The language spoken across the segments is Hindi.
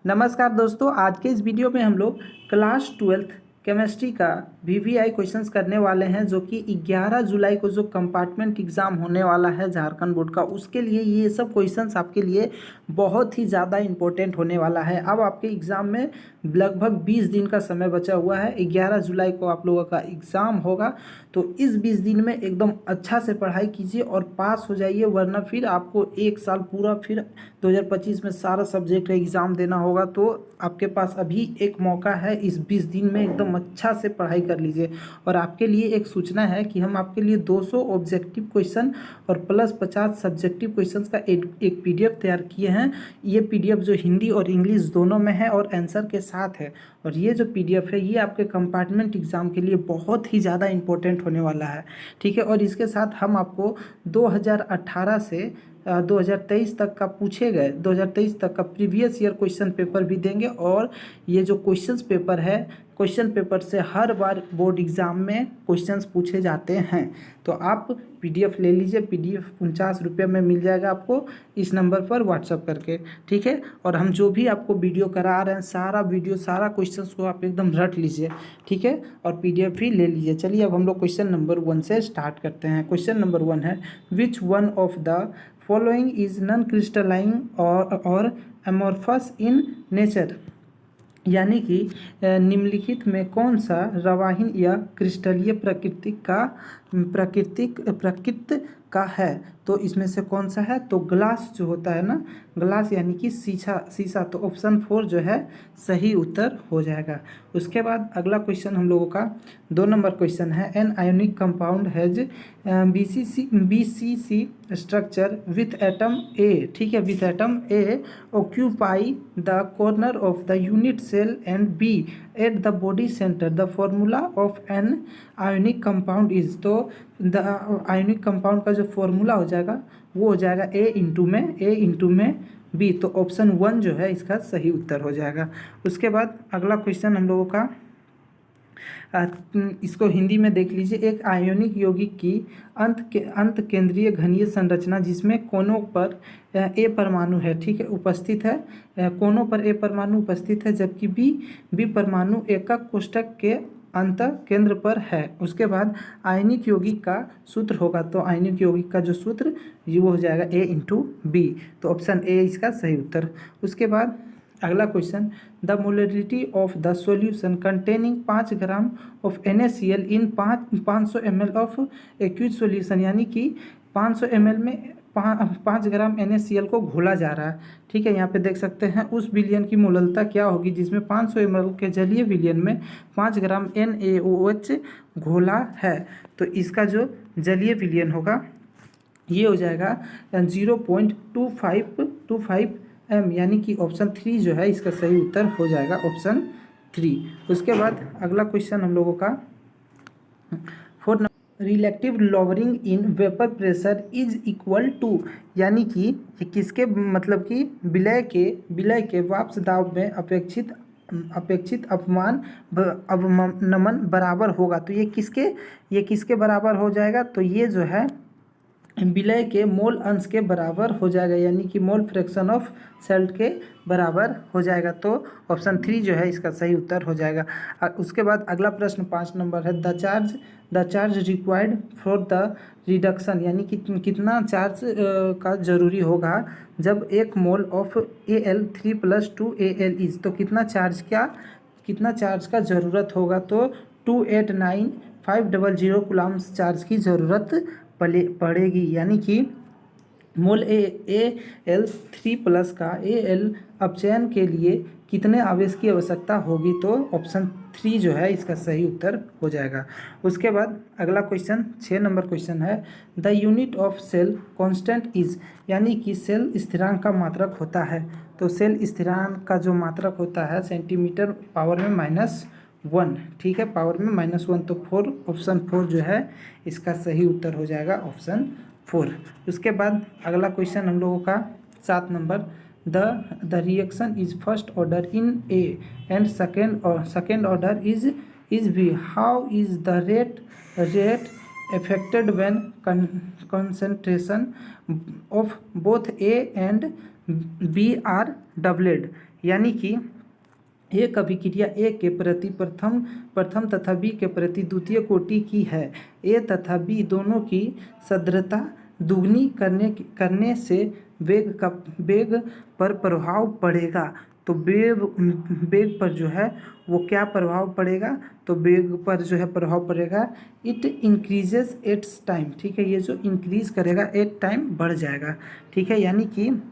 नमस्कार दोस्तों, आज के इस वीडियो में हम लोग क्लास 12th केमिस्ट्री का वीवीआई क्वेश्चंस करने वाले हैं, जो कि 11 जुलाई को जो कंपार्टमेंट एग्ज़ाम होने वाला है झारखंड बोर्ड का, उसके लिए ये सब क्वेश्चंस आपके लिए बहुत ही ज़्यादा इम्पोर्टेंट होने वाला है। अब आपके एग्ज़ाम में लगभग 20 दिन का समय बचा हुआ है। 11 जुलाई को आप लोगों का एग्ज़ाम होगा, तो इस 20 दिन में एकदम अच्छा से पढ़ाई कीजिए और पास हो जाइए, वरना फिर आपको एक साल पूरा फिर 2025 में सारा सब्जेक्ट का एग्ज़ाम देना होगा। तो आपके पास अभी एक मौका है, इस 20 दिन में एकदम अच्छा से पढ़ाई कर लीजिए। और आपके लिए एक सूचना है कि हम आपके लिए 200 ऑब्जेक्टिव क्वेश्चन और प्लस 50 सब्जेक्टिव क्वेश्चंस का एक पीडीएफ तैयार किए हैं। ये पीडीएफ जो हिंदी और इंग्लिश दोनों में है और आंसर के साथ है। और ये जो पीडीएफ है ये आपके कंपार्टमेंट एग्ज़ाम के लिए बहुत ही ज़्यादा इंपॉर्टेंट होने वाला है, ठीक है। और इसके साथ हम आपको 2018 से 2023 तक का पूछे गए 2023 तक का प्रीवियस ईयर क्वेश्चन पेपर भी देंगे। और ये जो क्वेश्चंस पेपर है, क्वेश्चन पेपर से हर बार बोर्ड एग्ज़ाम में क्वेश्चंस पूछे जाते हैं। तो आप पीडीएफ ले लीजिए, पीडीएफ 49 रुपये में मिल जाएगा आपको इस नंबर पर व्हाट्सअप करके, ठीक है। और हम जो भी आपको वीडियो करा रहे हैं, सारा वीडियो सारा क्वेश्चंस को आप एकदम रट लीजिए, ठीक है, और पीडीएफ भी ले लीजिए। चलिए अब हम लोग क्वेश्चन नंबर 1 से स्टार्ट करते हैं। क्वेश्चन नंबर 1 है, which one of the following is non crystalline और एमोर्फस इन नेचर, यानी कि निम्नलिखित में कौन सा रवाहीन या क्रिस्टलीय प्रकृति का है। तो इसमें से कौन सा है, तो ग्लास जो होता है ना, ग्लास यानी कि शीशा। तो ऑप्शन 4 जो है सही उत्तर हो जाएगा। उसके बाद अगला क्वेश्चन हम लोगों का 2 नंबर क्वेश्चन है, an ionic compound has BCC structure with atom A, ठीक है, with atom A occupy the corner of the unit cell and B at the body centre. The formula of an ionic compound is. तो द आयोनिक कंपाउंड का जो फॉर्मूला हो जाएगा वो हो जाएगा ए इंटू में बी। तो ऑप्शन 1 जो है इसका सही उत्तर हो जाएगा। उसके बाद अगला क्वेश्चन हम लोगों का इसको हिंदी में देख लीजिए। एक आयोनिक यौगिक की अंत केंद्रीय घनीय संरचना जिसमें कोनों पर ए परमाणु है, ठीक है, उपस्थित है, कोनों पर ए परमाणु उपस्थित है, जबकि बी परमाणु एकक कोष्ठक के अंत केंद्र पर है। उसके बाद आयनिक यौगिक का सूत्र होगा, तो आयनिक यौगिक का जो सूत्र ये वो हो जाएगा ए इंटू बी। तो ऑप्शन ए इसका सही उत्तर। उसके बाद अगला question, the molarity of the solution containing 5 gram of NaCl in 500 ml of aqueous solution, यानी कि 500 ml में 5 ग्राम NaCl को घोला जा रहा है, ठीक है। यहाँ पे देख सकते हैं उस विलयन की मोललता क्या होगी जिसमें 500 ml के जलीय विलयन में 5 ग्राम NaOH घोला है। तो इसका जो जलीय विलयन होगा ये हो जाएगा 0.25 m, यानी कि ऑप्शन 3 जो है इसका सही उत्तर हो जाएगा, ऑप्शन 3। उसके बाद अगला क्वेश्चन हम लोगों का 4 number, relative lowering in vapour pressure is equal to, यानी कि ये किसके मतलब कि विलय के वाष्प दाब में अपेक्षित अवनमन बराबर होगा। तो ये किसके बराबर हो जाएगा, तो ये जो है विलय के मोल अंश के बराबर हो जाएगा, यानी कि मोल फ्रैक्शन ऑफ सेल्ट के बराबर हो जाएगा। तो ऑप्शन 3 जो है इसका सही उत्तर हो जाएगा। उसके बाद अगला प्रश्न 5 नंबर है, the charge required for the reduction, यानी कि कितना चार्ज का जरूरी होगा जब 1 mole of Al3+2 Al is. तो कितना चार्ज का ज़रूरत होगा, तो 289,500 कूलम्ब चार्ज की ज़रूरत पड़ेगी, यानी कि मोल Al3+ का Al अपचयन के लिए कितने आवेश की आवश्यकता होगी। तो ऑप्शन 3 जो है इसका सही उत्तर हो जाएगा। उसके बाद अगला क्वेश्चन 6 नंबर क्वेश्चन है, the unit of cell constant is, यानी कि सेल स्थिरांक का मात्रक होता है। तो सेल स्थिरांक का जो मात्रक होता है सेंटीमीटर पावर में -1, ठीक है, पावर में -1। तो ऑप्शन 4 जो है इसका सही उत्तर हो जाएगा, ऑप्शन 4। उसके बाद अगला क्वेश्चन हम लोगों का 7 number, the reaction is first order in A and second order is B. How is the rate affected when concentration of both A and B are doubled, यानी कि एक अभिक्रिया ए के प्रति प्रथम तथा बी के प्रति द्वितीय कोटि की है। ए तथा बी दोनों की सांद्रता दुगनी करने से वेग पर प्रभाव पड़ेगा। तो वेग पर जो है वो क्या प्रभाव पड़ेगा, तो वेग पर जो है प्रभाव पड़ेगा इट इंक्रीजेस एट्स टाइम। ठीक है, ये जो इंक्रीज करेगा एट टाइम बढ़ जाएगा। ठीक है, यानी कि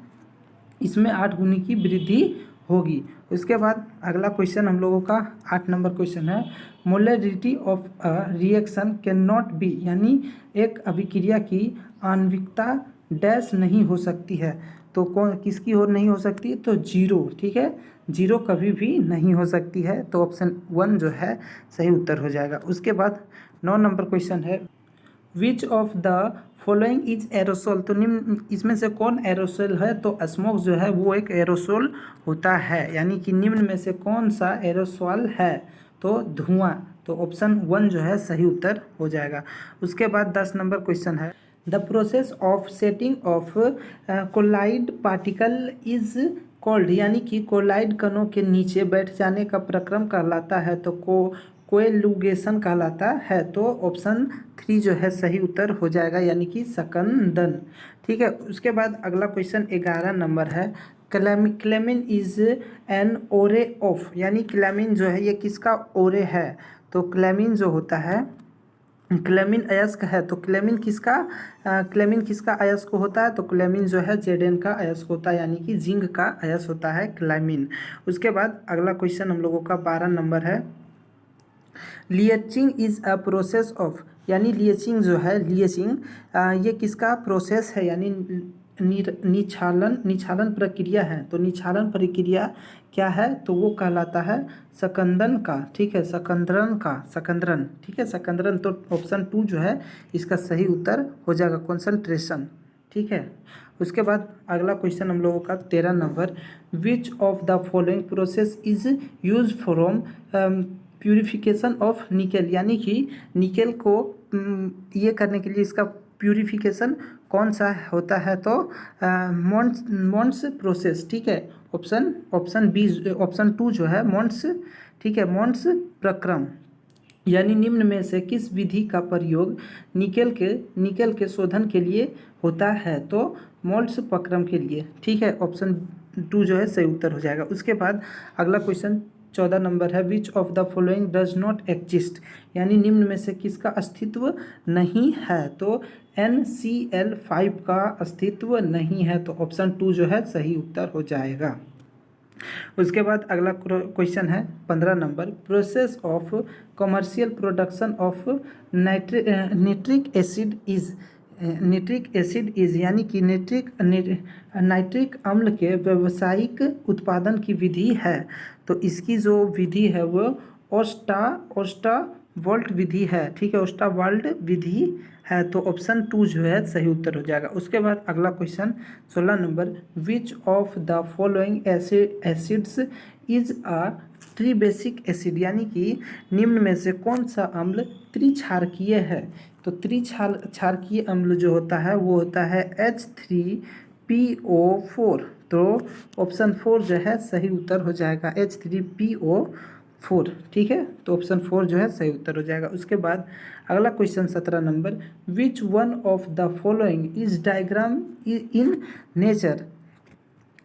इसमें 8 गुनी की वृद्धि होगी। उसके बाद अगला क्वेश्चन हम लोगों का 8 नंबर क्वेश्चन है, molarity of a reaction can not be, यानी एक अभिक्रिया की आणविकता डैश नहीं हो सकती है। तो कौन किसकी ओर नहीं हो सकती, तो जीरो। ठीक है, जीरो कभी भी नहीं हो सकती है। तो ऑप्शन 1 जो है सही उत्तर हो जाएगा। उसके बाद 9 नंबर क्वेश्चन है, विच of the following is aerosol. तो निम्न इसमें से कौन एरोसोल है, तो स्मोक जो है वो एक एरोसोल होता है। यानी कि निम्न में से कौन सा एरोसोल है, तो धुआं। तो ऑप्शन 1 जो है सही उत्तर हो जाएगा। उसके बाद 10 नंबर क्वेश्चन है, the process of setting of colloid particle is called, यानी कि कोलाइड कणों के नीचे बैठ जाने का प्रक्रम कहलाता है। तो कोएलुगेशन कहलाता है। तो ऑप्शन 3 जो है सही उत्तर हो जाएगा, यानी कि सकंदन। ठीक है, उसके बाद अगला क्वेश्चन 11 नंबर है, क्लेमिन इज एन ओरे ऑफ, यानी क्लेमिन जो है ये किसका ओरे है। तो क्लेमिन जो होता है, क्लेमिन अयस्क है। तो क्लेमिन किसका अयस्क होता है, तो क्लेमिन जो है जेडेन का अयस्क होता है, यानी कि जिंक का अयस्क होता है क्लेमिन। उसके बाद अगला क्वेश्चन हम लोगों का 12 नंबर है, लिएचिंग इज अ प्रोसेस ऑफ, यानी लिएचिंग जो है ये किसका प्रोसेस है, यानी निछालन प्रक्रिया है। तो निछालन प्रक्रिया क्या है, तो वो कहलाता है सकंदन का। ठीक है, सकंदन। ठीक है, सकंदन। तो ऑप्शन 2 जो है इसका सही उत्तर हो जाएगा, कंसंट्रेशन। ठीक है, उसके बाद अगला क्वेश्चन हम लोगों का 13 number, which of the following process is use from purification of nickel, यानी कि निकेल को ये करने के लिए इसका प्यूरिफिकेशन कौन सा होता है, तो मोन्स प्रोसेस। ठीक है, ऑप्शन 2 जो है मोन्स। ठीक है, मोन्स प्रक्रम, यानी निम्न में से किस विधि का प्रयोग निकेल के शोधन के लिए होता है, तो मोल्स प्रक्रम के लिए। ठीक है, ऑप्शन 2 जो है सही उत्तर हो जाएगा। उसके बाद अगला क्वेश्चन 14 नंबर है, विच of the following does not exist, यानी निम्न में से किसका अस्तित्व नहीं है, तो NCl5 का अस्तित्व नहीं है। तो ऑप्शन 2 जो है सही उत्तर हो जाएगा। उसके बाद अगला क्वेश्चन है 15 number, process of commercial production of nitric acid is, यानी कि नाइट्रिक अम्ल के व्यावसायिक उत्पादन की विधि है। तो इसकी जो विधि है वो ओस्टावाल्ट विधि है। ठीक है, ओस्टावाल्ट विधि है। तो ऑप्शन 2 जो है सही उत्तर हो जाएगा। उसके बाद अगला question 16 number, which of the following acids is a tribasic acid, यानी कि निम्न में से कौन सा अम्ल त्रिक्षारकीय है। तो त्रिक्षारकीय अम्ल जो होता है वो होता है H3PO4। तो ऑप्शन 4 जो है सही उत्तर हो जाएगा, H3PO4। ठीक है, तो ऑप्शन 4 जो है सही उत्तर हो जाएगा। उसके बाद अगला question 17 number, which one of the following is diagram in nature,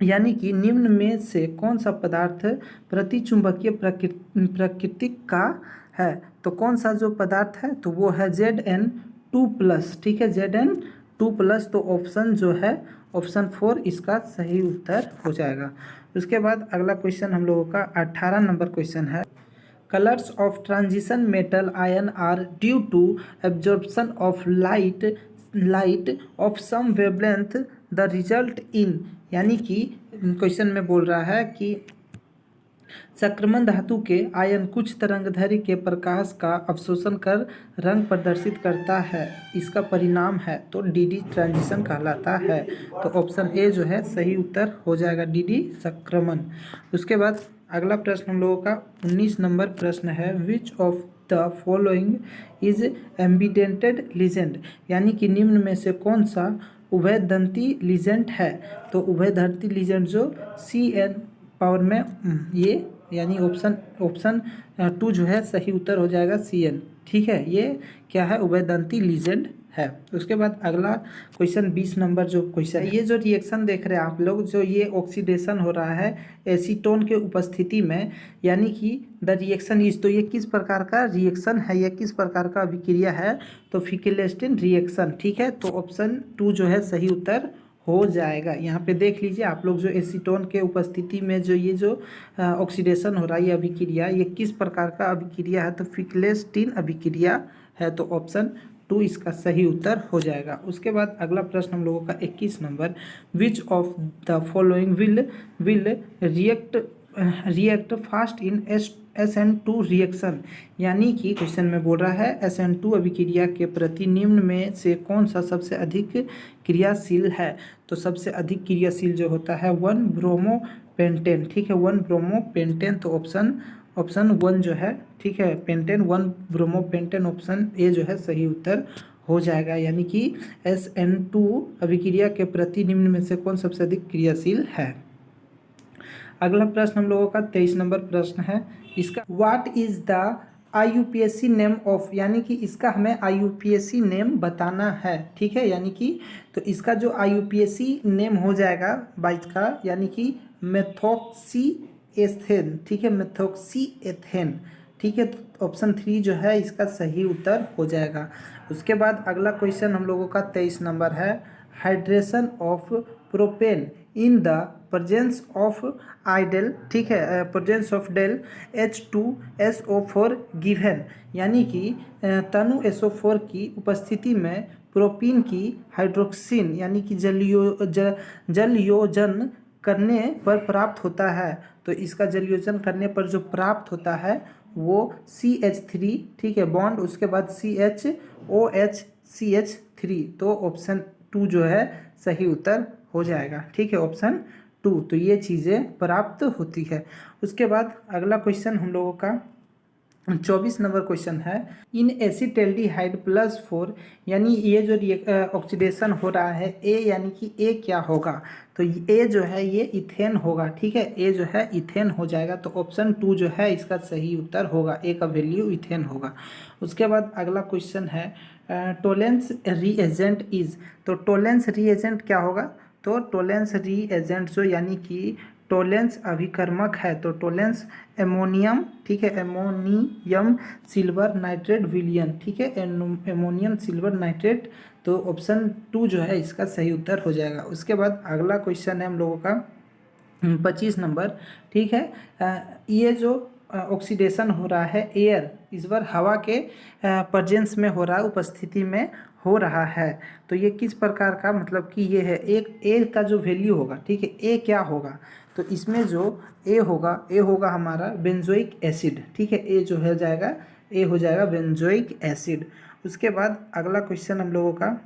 यानी कि निम्न में से कौन सा पदार्थ प्रतिचुंबकीय प्रकृति का है। तो कौन सा जो पदार्थ है, तो वो है Zn2+। ठीक है, Zn2+। तो ऑप्शन जो है ऑप्शन 4 इसका सही उत्तर हो जाएगा। उसके बाद अगला क्वेश्चन हम लोगों का 18 नंबर क्वेश्चन है, colours of transition metal ion are due to absorption of light of some wavelength the result in, यानी कि क्वेश्चन में बोल रहा है कि संक्रमण धातु के आयन कुछ तरंगदैर्घ्य के प्रकाश का अवशोषण कर रंग प्रदर्शित करता है, इसका परिणाम है। तो DD ट्रांजिशन कहलाता है। तो ऑप्शन ए जो है सही उत्तर हो जाएगा, DD संक्रमण। उसके बाद अगला प्रश्न हम लोगों का 19 नंबर प्रश्न है, विच of the following is ambidentate legend, यानी कि निम्न में से कौन सा उभयदंती लीजेंड है। तो उभयदंती लीजेंड जो पावर में ये यानी ऑप्शन 2 जो है सही उत्तर हो जाएगा Cn। ठीक है, ये क्या है, उभयदंती लीजेंड है। उसके बाद अगला क्वेश्चन 20 नंबर जो क्वेश्चन, ये जो रिएक्शन देख रहे हैं आप लोग, जो ये ऑक्सीडेशन हो रहा है एसीटोन के उपस्थिति में, यानी कि द रिएक्शन इज, तो ये किस प्रकार का रिएक्शन है, ये किस प्रकार का अभिक्रिया है, तो फिकेल्स्टीन रिएक्शन। ठीक है, तो ऑप्शन 2 जो है सही उत्तर हो जाएगा। यहाँ पे देख लीजिए आप लोग, जो एसीटोन के उपस्थिति में जो ये जो ऑक्सीडेशन हो रहा है, ये अभिक्रिया, ये किस प्रकार का अभिक्रिया है, तो फिकेल्स्टीन अभिक्रिया है, तो ऑप्शन 2 इसका सही उत्तर हो जाएगा। उसके बाद अगला प्रश्न हम लोगों का 21 number, which of the following will react fast in SN2 reaction, यानी कि क्वेश्चन में बोल रहा है SN2 अभिक्रिया के प्रति निम्न में से कौन सा सबसे अधिक क्रियाशील है, तो सबसे अधिक क्रियाशील जो होता है 1 ब्रोमोपेंटेन। ठीक है, 1 ब्रोमोपेंटेन, तो ऑप्शन 1 जो है, ठीक है, पेंटेन 1 ब्रोमोपेंटेन, ऑप्शन ए जो है सही उत्तर हो जाएगा। यानी कि SN2 अभिक्रिया के प्रति निम्न में से कौन सबसे अधिक क्रियाशील है। अगला प्रश्न हम लोगों का 23 नंबर प्रश्न है, इसका what is the IUPAC name of, यानी कि इसका हमें IUPAC नेम बताना है। ठीक है, यानी कि तो इसका जो IUPAC नेम हो जाएगा 22 का, यानी कि मेथॉक्सीएथेन। ठीक है, मेथॉक्सीएथेन। ठीक है, तो ऑप्शन 3 जो है इसका सही उत्तर हो जाएगा। उसके बाद अगला क्वेश्चन हम लोगों का 23 नंबर है, hydration of propene in the presence of idle. ठीक है, presence of del H2SO4 given, यानी कि तनु SO4 की उपस्थिति में प्रोपीन की हाइड्रोक्सिन यानी कि जलयोजन करने पर प्राप्त होता है, तो इसका जलयोजन करने पर जो प्राप्त होता है वो CH3। ठीक है, बॉन्ड, उसके बाद CHOH CH3, तो ऑप्शन 2 जो है सही उत्तर हो जाएगा। ठीक है, ऑप्शन 2, तो ये चीज़ें प्राप्त होती है। उसके बाद अगला क्वेश्चन हम लोगों का 24 नंबर क्वेश्चन है, इन एसिटाल्डिहाइड +4, यानी ये जो ऑक्सीडेशन हो रहा है ए, यानी कि ए क्या होगा, तो ए जो है ये इथेन होगा। ठीक है, ए जो है इथेन हो जाएगा, तो ऑप्शन 2 जो है इसका सही उत्तर होगा, ए का वैल्यू इथेन होगा। उसके बाद अगला क्वेश्चन है, टोलेंस रीएजेंट इज, तो टोलेंस रीएजेंट क्या होगा, तो टोलेंस रीएजेंट जो यानी कि टोलेंस अभिकर्मक है, तो टोलेंस एमोनियम। ठीक है, एमोनियम सिल्वर नाइट्रेट विलियन। ठीक है, एमोनियम सिल्वर नाइट्रेट, तो ऑप्शन 2 जो है इसका सही उत्तर हो जाएगा। उसके बाद अगला क्वेश्चन है हम लोगों का 25 नंबर। ठीक है, ये जो ऑक्सीडेशन हो रहा है एयर, इस बार हवा के प्रेजेंस में हो रहा है, उपस्थिति में हो रहा है, तो ये किस प्रकार का, मतलब कि ये है एक ए का जो वैल्यू होगा। ठीक है, ए क्या होगा, तो इसमें जो ए होगा हमारा बेंजोइक एसिड। ठीक है, ए जो है जाएगा, ए हो जाएगा बेंजोइक एसिड। उसके बाद अगला क्वेश्चन हम लोगों का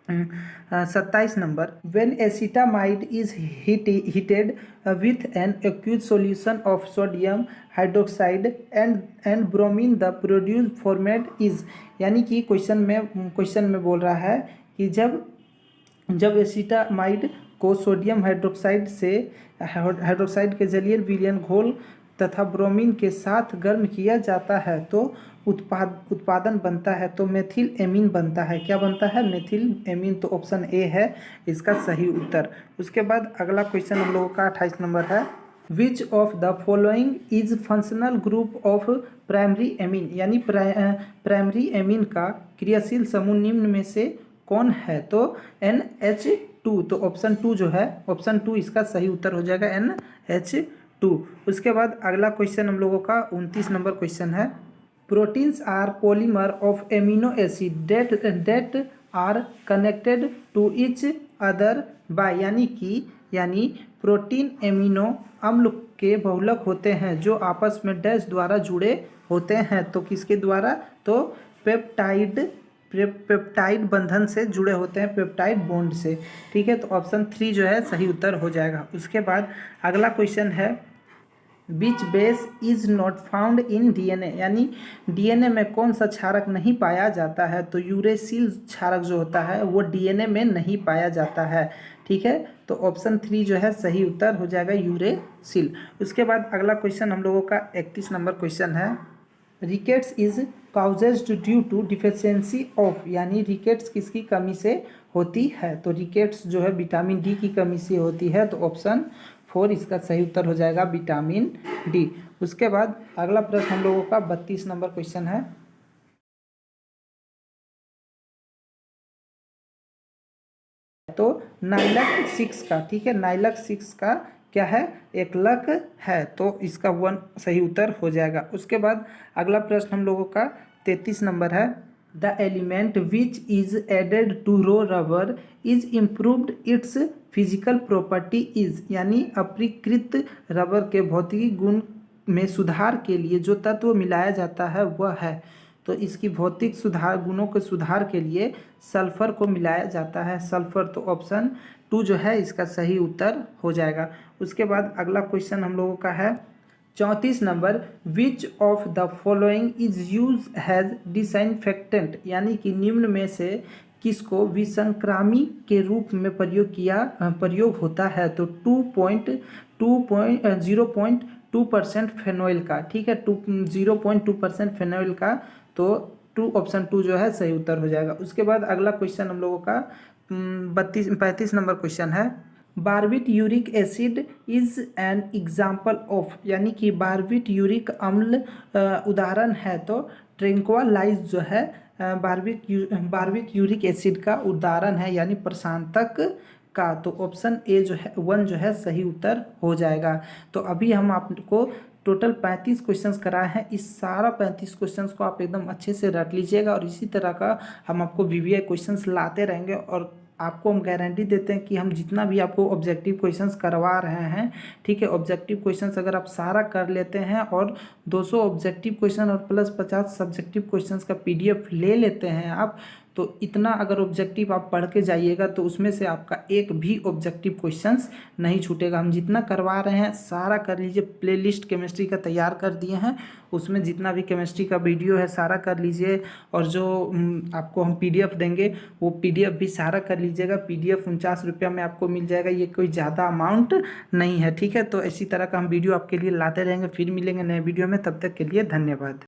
27 number, when acetamide is heated with an aqueous solution of sodium hydroxide and bromine the produce formate is, यानी कि क्वेश्चन में बोल रहा है कि जब एसिटामाइड को सोडियम हाइड्रोक्साइड के जलीय विलयन घोल तथा ब्रोमीन के साथ गर्म किया जाता है तो उत्पादन बनता है, तो मेथिल एमीन बनता है। क्या बनता है, मेथिल एमीन, तो ऑप्शन ए है इसका सही उत्तर। उसके बाद अगला क्वेश्चन हम लोगों का 28 नंबर है, विच of the following is functional group of primary amine, यानी प्राइमरी एमीन का क्रियाशील समूह निम्न में से कौन है, तो NH2, तो ऑप्शन 2 जो है, ऑप्शन 2 इसका सही उत्तर हो जाएगा, NH2। उसके बाद अगला क्वेश्चन हम लोगों का 29 नंबर क्वेश्चन है, proteins are polymer of amino acid that are connected to each other by, यानी प्रोटीन एमिनो अम्ल के बहुलक होते हैं जो आपस में डैश द्वारा जुड़े होते हैं, तो किसके द्वारा, तो पेप्टाइड बंधन से जुड़े होते हैं, पेप्टाइड बॉन्ड से। ठीक है, तो ऑप्शन 3 जो है सही उत्तर हो जाएगा। उसके बाद अगला क्वेश्चन है, which base is not found in DNA, यानी DNA में कौन सा क्षारक नहीं पाया जाता है, तो यूरेसिल क्षारक जो होता है वो DNA में नहीं पाया जाता है। ठीक है, तो ऑप्शन 3 जो है सही उत्तर हो जाएगा यूरेसिल। उसके बाद अगला क्वेश्चन हम लोगों का 31 नंबर क्वेश्चन है, rickets is caused due to deficiency of, यानी रिकेट्स किसकी कमी से होती है? तो रिकेट्स जो है विटामिन डी की कमी से होती है, तो ऑप्शन 4 इसका सही उत्तर हो जाएगा विटामिन डी। उसके बाद अगला प्रश्न हम लोगों का 32 नंबर क्वेश्चन है, तो नाइलक 6 का, ठीक है, नाइलक 6 का क्या है? एकलक है, तो इसका 1 सही उत्तर हो जाएगा। उसके बाद अगला प्रश्न हम लोगों का 33 नंबर है, the element which is added to raw rubber is improved its physical property is, यानी अपरीकृत रबर के भौतिकी गुण में सुधार के लिए जो तत्व मिलाया जाता है वह है, तो इसकी भौतिक सुधार गुणों के सुधार के लिए सल्फर को मिलाया जाता है, सल्फर, तो ऑप्शन 2 जो है इसका सही उत्तर हो जाएगा। उसके बाद अगला क्वेश्चन हम लोगों का है 34 number, which of the following is use has disinfectant, यानी कि निम्न में से किसको विसंक्रामी के रूप में प्रयोग होता है? तो 0.2% फेनोइल का, ठीक है, 0.2% फेनोइल का, तो 2 ऑप्शन 2 जो है सही उत्तर हो जाएगा। उसके बाद अगला क्वेश्चन हम लोगों का 35 नंबर क्वेश्चन है, barbituric acid is an example of, यानी कि बारबिट यूरिक अम्ल उदाहरण है, तो ट्रेंक्वालाइज जो है बारबिक यूरिक एसिड का उदाहरण है, यानी प्रशांतक का, तो ऑप्शन ए जो है 1 जो है सही उत्तर हो जाएगा। तो अभी हम आपको टोटल 35 क्वेश्चंस कराए हैं, इस सारा 35 क्वेश्चंस को आप एकदम अच्छे से रट लीजिएगा और इसी तरह का हम आपको वीवीआई क्वेश्चंस लाते रहेंगे और आपको हम गारंटी देते हैं कि हम जितना भी आपको ऑब्जेक्टिव क्वेश्चंस करवा रहे हैं, ठीक है, ऑब्जेक्टिव क्वेश्चंस अगर आप सारा कर लेते हैं और 200 ऑब्जेक्टिव क्वेश्चन और प्लस 50 सब्जेक्टिव क्वेश्चंस का पीडीएफ ले लेते हैं आप, तो इतना अगर ऑब्जेक्टिव आप पढ़ के जाइएगा तो उसमें से आपका एक भी ऑब्जेक्टिव क्वेश्चंस नहीं छूटेगा। हम जितना करवा रहे हैं सारा कर लीजिए, प्लेलिस्ट केमिस्ट्री का तैयार कर दिए हैं, उसमें जितना भी केमिस्ट्री का वीडियो है सारा कर लीजिए, और जो आपको हम पीडीएफ देंगे वो पीडीएफ भी सारा कर लीजिएगा। पीडीएफ 49 रुपया में आपको मिल जाएगा, ये कोई ज़्यादा अमाउंट नहीं है, ठीक है। तो इसी तरह का हम वीडियो आपके लिए लाते रहेंगे, फिर मिलेंगे नए वीडियो में, तब तक के लिए धन्यवाद।